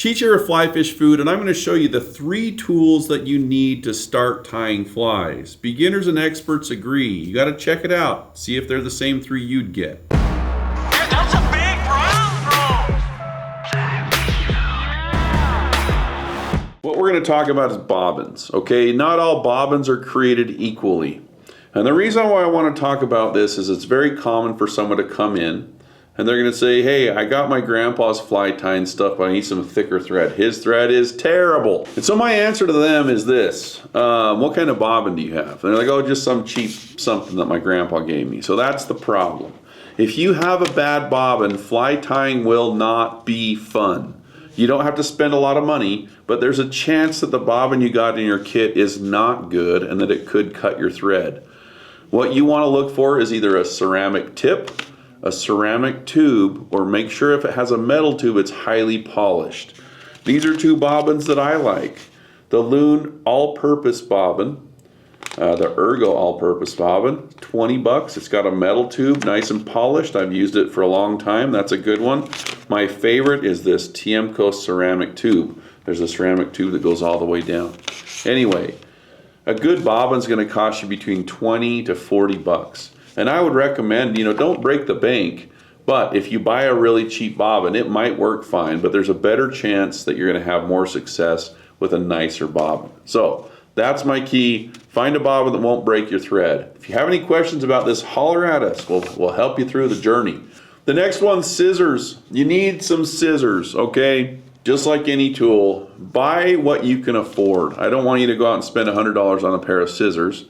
Cheech here at Fly Fish Food, and I'm going to show you the 3 tools that you need to start tying flies. Beginners and experts agree. You got to check it out. See if they're the same 3 you'd get. Yeah, that's a big brown. What we're going to talk about is bobbins, okay? Not all bobbins are created equally. And the reason why I want to talk about this is it's very common for someone to come in and they're going to say, hey, I got my grandpa's fly tying stuff, but I need some thicker thread. His thread is terrible. And so my answer to them is this. What kind of bobbin do you have? And they're like, oh, just some cheap something that my grandpa gave me. So that's the problem. If you have a bad bobbin, fly tying will not be fun. You don't have to spend a lot of money, but there's a chance that the bobbin you got in your kit is not good and that it could cut your thread. What you want to look for is either a ceramic tip, a ceramic tube, or make sure if it has a metal tube, it's highly polished. These are 2 bobbins that I like. The Loon all-purpose bobbin, the Ergo all-purpose bobbin, 20 bucks. It's got a metal tube, nice and polished. I've used it for a long time. That's a good one. My favorite is this Tiemco ceramic tube. There's a ceramic tube that goes all the way down. Anyway, a good bobbin's going to cost you between 20 to 40 bucks. And I would recommend, don't break the bank, but if you buy a really cheap bobbin, it might work fine, but there's a better chance that you're going to have more success with a nicer bobbin. So that's my key. Find a bobbin that won't break your thread. If you have any questions about this, holler at us. We'll help you through the journey. The next one's scissors. You need some scissors, okay? Just like any tool, buy what you can afford. I don't want you to go out and spend $100 on a pair of scissors.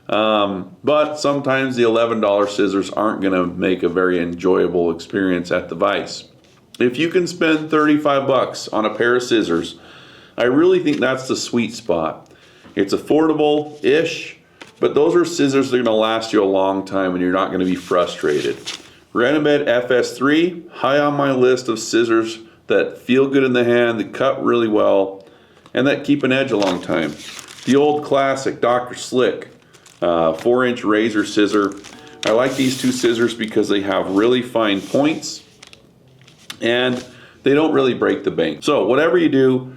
But sometimes the $11 scissors aren't going to make a very enjoyable experience at the vise. If you can spend 35 bucks on a pair of scissors, I really think that's the sweet spot. It's affordable-ish, but those are scissors that are going to last you a long time and you're not going to be frustrated. Renomed FS3, high on my list of scissors that feel good in the hand, that cut really well, and that keep an edge a long time. The old classic Dr. Slick 4-inch razor scissor. I like these 2 scissors because they have really fine points and they don't really break the bank. So whatever you do,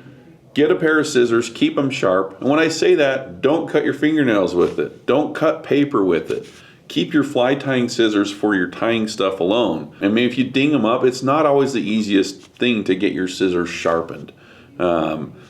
get a pair of scissors, keep them sharp. And when I say that, don't cut your fingernails with it. Don't cut paper with it. Keep your fly tying scissors for your tying stuff alone. I mean, if you ding them up, it's not always the easiest thing to get your scissors sharpened.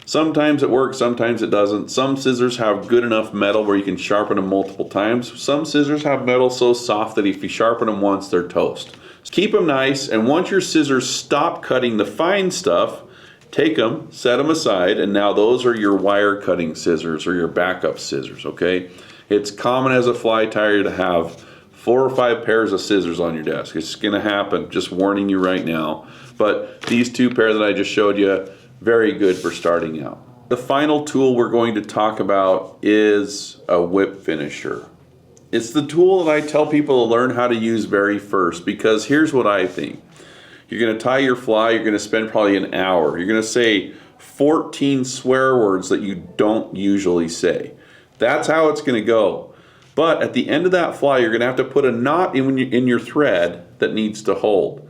Sometimes it works, sometimes it doesn't. Some scissors have good enough metal where you can sharpen them multiple times. Some scissors have metal so soft that if you sharpen them once, they're toast. So keep them nice, and once your scissors stop cutting the fine stuff, take them, set them aside, and now those are your wire cutting scissors or your backup scissors, okay? It's common as a fly tyer to have 4 or 5 pairs of scissors on your desk. It's gonna happen, just warning you right now. But these 2 pair that I just showed you, very good for starting out. The final tool we're going to talk about is a whip finisher. It's the tool that I tell people to learn how to use very first, because here's what I think. You're going to tie your fly, you're going to spend probably an hour. You're going to say 14 swear words that you don't usually say. That's how it's going to go. But at the end of that fly, you're going to have to put a knot in your thread that needs to hold.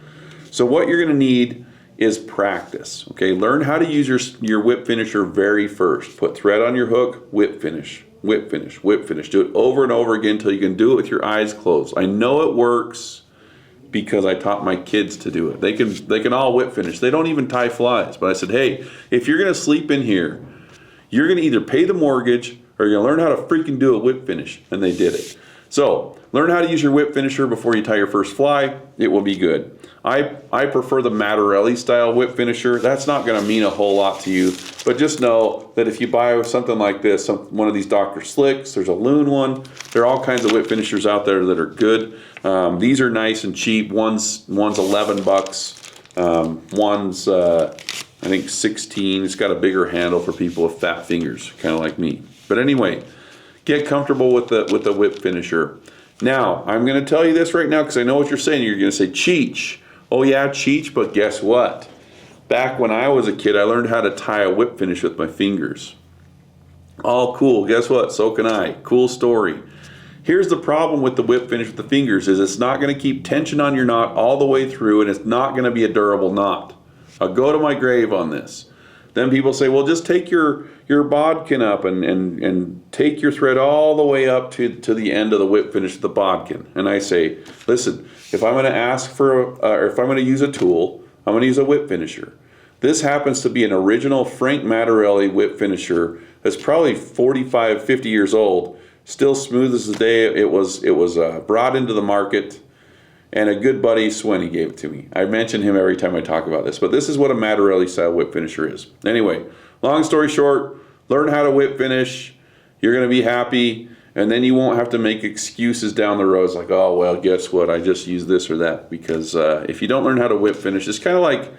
So what you're going to need is practice, okay? Learn how to use your whip finisher very first. Put thread on your hook, whip finish, whip finish, whip finish. Do it over and over again until you can do it with your eyes closed. I know it works because I taught my kids to do it. They can all whip finish. They don't even tie flies. But I said, hey, if you're gonna sleep in here, you're gonna either pay the mortgage or you're gonna learn how to freaking do a whip finish. And they did it. So learn how to use your whip finisher before you tie your first fly. It will be good. I prefer the Mattarelli style whip finisher. That's not going to mean a whole lot to you, but just know that if you buy something like this, one of these Dr. Slicks, there's a Loon one, there are all kinds of whip finishers out there that are good. These are nice and cheap. One's 11 bucks. One's I think 16. It's got a bigger handle for people with fat fingers, kind of like me. But anyway, get comfortable with the whip finisher. Now, I'm going to tell you this right now because I know what you're saying. You're going to say, Cheech. Oh yeah, Cheech, but guess what? Back when I was a kid, I learned how to tie a whip finish with my fingers. All cool. Guess what? So can I. Cool story. Here's the problem with the whip finish with the fingers is it's not going to keep tension on your knot all the way through, and it's not going to be a durable knot. I'll go to my grave on this. Then people say, well, just take your bodkin up and take your thread all the way up to the end of the whip finish of the bodkin. And I say, listen, if I'm going to ask for, or if I'm going to use a tool, I'm going to use a whip finisher. This happens to be an original Frank Mattarelli whip finisher that's probably 45, 50 years old, still smooth as the day it was brought into the market. And a good buddy, Swenny, gave it to me. I mention him every time I talk about this, but this is what a Mattarelli style whip finisher is. Anyway, long story short, learn how to whip finish. You're going to be happy, and then you won't have to make excuses down the road. It's like, oh, well, guess what? I just used this or that. Because if you don't learn how to whip finish, it's kind of like,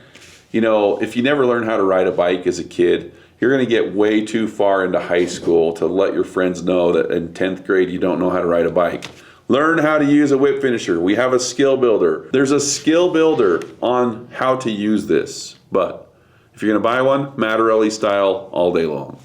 if you never learn how to ride a bike as a kid, you're going to get way too far into high school to let your friends know that in 10th grade you don't know how to ride a bike. Learn how to use a whip finisher. We have a skill builder. There's a skill builder on how to use this. But if you're going to buy one, Mattarelli style all day long.